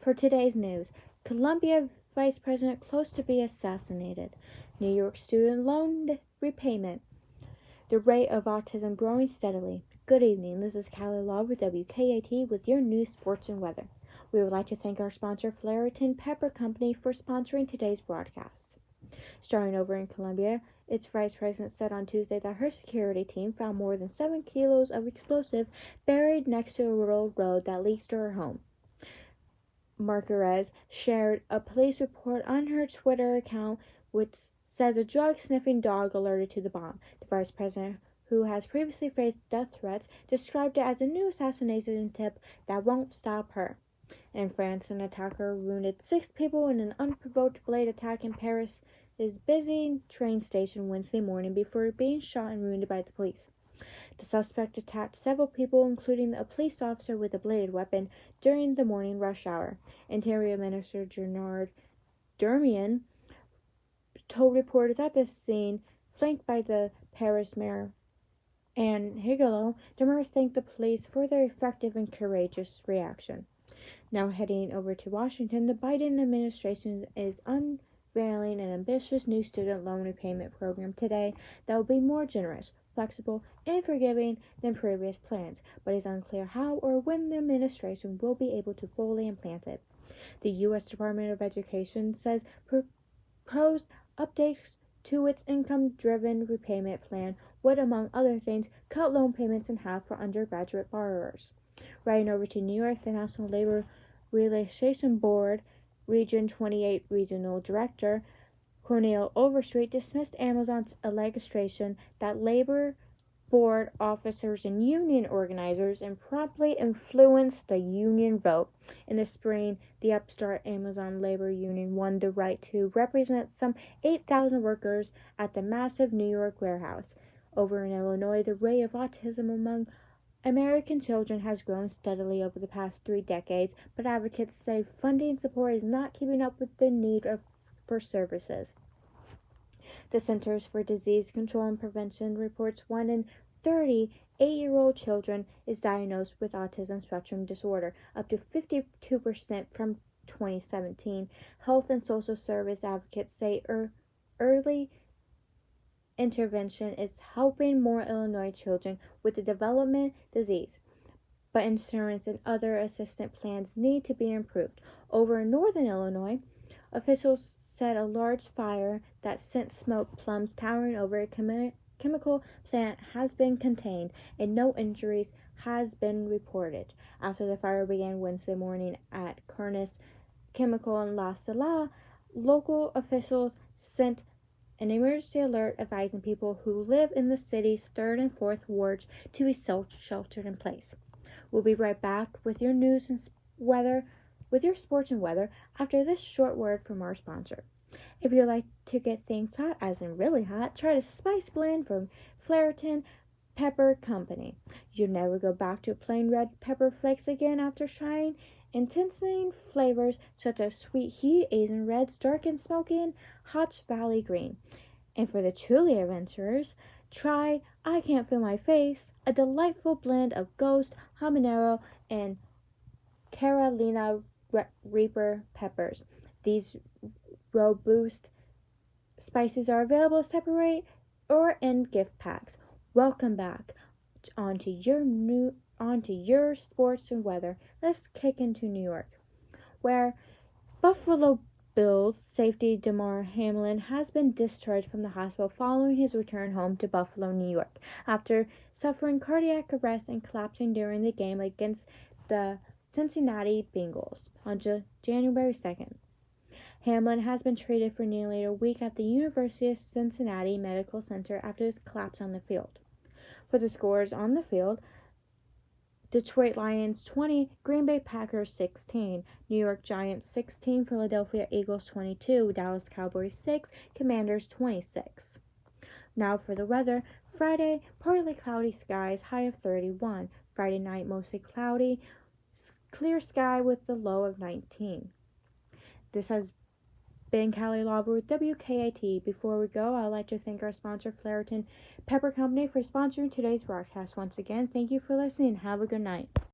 For today's news, Colombia Vice President close to be assassinated. New York student loan repayment. The rate of autism growing steadily. Good evening, this is Callie Law with WKAT with your news, sports, and weather. We would like to thank our sponsor, Fullerton Pepper Company, for sponsoring today's broadcast. Starting over in Colombia, its vice president said on Tuesday that her security team found more than 7 kilos of explosive buried next to a rural road that leads to her home. Marquez shared a police report on her Twitter account which says a drug-sniffing dog alerted to the bomb. The vice president, who has previously faced death threats, described it as a new assassination tip that won't stop her. In France, an attacker wounded 6 people in an unprovoked blade attack in Paris' busy train station Wednesday morning before being shot and wounded by the police. The suspect attacked several people, including a police officer with a bladed weapon, during the morning rush hour. Interior Minister Gérard Darmanin told reporters at the scene, flanked by the Paris mayor Anne Hidalgo. Darmanin thanked the police for their effective and courageous reaction. Now heading over to Washington, the Biden administration is unveiling an ambitious new student loan repayment program today that will be more generous, flexible, and forgiving than previous plans, but it's unclear how or when the administration will be able to fully implement it. The U.S. Department of Education says proposed updates to its income-driven repayment plan would, among other things, cut loan payments in half for undergraduate borrowers. Riding over to New York, the National Labor Relations Board Region 28 Regional Director Cornel Overstreet dismissed Amazon's allegation that labor board officers and union organizers improperly influenced the union vote. In the spring, the upstart Amazon labor union won the right to represent some 8,000 workers at the massive New York warehouse. Over in Illinois, the rate of autism among American children has grown steadily over the past 3 decades, but advocates say funding support is not keeping up with the need for services. The Centers for Disease Control and Prevention reports 1 in 30 8-year-old children is diagnosed with autism spectrum disorder, up to 52% from 2017. Health and social service advocates say early intervention is helping more Illinois children with the development disease, but insurance and other assistance plans need to be improved. Over in northern Illinois, officials said a large fire that sent smoke plumes towering over a chemical plant has been contained, and no injuries has been reported. After the fire began Wednesday morning at Kernis Chemical in La Salle, local officials sent an emergency alert advising people who live in the city's 3rd and 4th wards to be sheltered in place. We'll be right back with your news and weather, with your sports and weather, after this short word from our sponsor. If you like to get things hot, as in really hot, try the Spice Blend from Fullerton Pepper Company. You'll never go back to plain red pepper flakes again after trying intensifying flavors such as sweet heat, Asian reds, dark and smoky, and Hotch Valley green. And for the truly adventurers, try I Can't Feel My Face, a delightful blend of Ghost, Habanero, and Carolina Reaper peppers. These robust spices are available separate or in gift packs. Welcome back onto your sports and weather. Let's kick into New York, where Buffalo Bills safety Damar Hamlin has been discharged from the hospital following his return home to Buffalo, New York, after suffering cardiac arrest and collapsing during the game against the Cincinnati Bengals on January 2nd. Hamlin has been treated for nearly a week at the University of Cincinnati Medical Center after his collapse on the field. For the scores on the field, Detroit Lions 20, Green Bay Packers 16, New York Giants 16, Philadelphia Eagles 22, Dallas Cowboys 6, Commanders 26. Now for the weather. Friday, partly cloudy skies, high of 31. Friday night, mostly cloudy, clear sky with the low of 19. This has been Callie Lauber with WKAT. Before we go, I'd like to thank our sponsor, Fullerton Pepper Company, for sponsoring today's broadcast. Once again, thank you for listening and have a good night.